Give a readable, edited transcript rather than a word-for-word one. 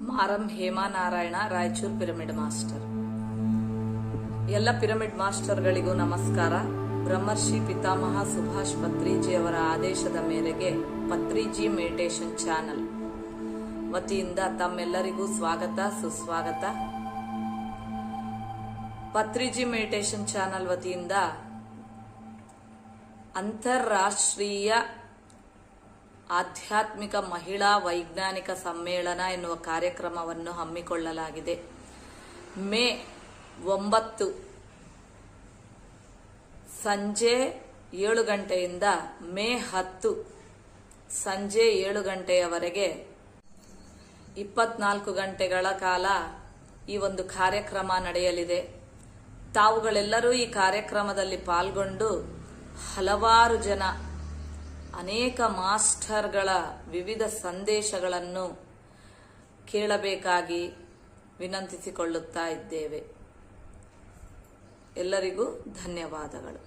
ಮಾರಂ ಹೇಮಾನಾರಾಯಣ, Raichur pyramid master. ಎಲ್ಲ pyramid ಮಾಸ್ಟರ್ಗಳಿಗೂ ನಮಸ್ಕಾರ. ಬ್ರಹ್ಮರ್ಷಿ ಪಿತಾಮಹ ಸುಭಾಷ್ ಪತ್ರಿಜಿಯವರ ಆದೇಶದ ಮೇರೆಗೆ ಪತ್ರಿಜಿ ಮೆಡಿಟೇಷನ್ ಚಾನಲ್ ವತಿಯಿಂದ ತಮ್ಮೆಲ್ಲರಿಗೂ ಸ್ವಾಗತ ಸುಸ್ವಾಗತ. ಪತ್ರಿಜಿ ಮೆಡಿಟೇಷನ್ ಚಾನಲ್ ವತಿಯಿಂದ ಅಂತಾರಾಷ್ಟ್ರೀಯ ಆಧ್ಯಾತ್ಮಿಕ ಮಹಿಳಾ ವೈಜ್ಞಾನಿಕ ಸಮ್ಮೇಳನ ಎನ್ನುವ ಕಾರ್ಯಕ್ರಮವನ್ನು ಹಮ್ಮಿಕೊಳ್ಳಲಾಗಿದೆ. ಮೇ 9 ಸಂಜೆ 7 ಗಂಟೆಯಿಂದ ಮೇ 10 ಸಂಜೆ 7 ಗಂಟೆಯವರೆಗೆ 24 ಗಂಟೆಗಳ ಕಾಲ ಈ ಒಂದು ಕಾರ್ಯಕ್ರಮ ನಡೆಯಲಿದೆ. ತಾವುಗಳೆಲ್ಲರೂ ಈ ಕಾರ್ಯಕ್ರಮದಲ್ಲಿ ಪಾಲ್ಗೊಂಡು ಹಲವಾರು ಜನ ಅನೇಕ ಮಾಸ್ಟರ್ಗಳ ವಿವಿಧ ಸಂದೇಶಗಳನ್ನು ಕೇಳಬೇಕಾಗಿ ವಿನಂತಿಸಿಕೊಳ್ಳುತ್ತಾ ಇದ್ದೇವೆ. ಎಲ್ಲರಿಗೂ ಧನ್ಯವಾದಗಳು.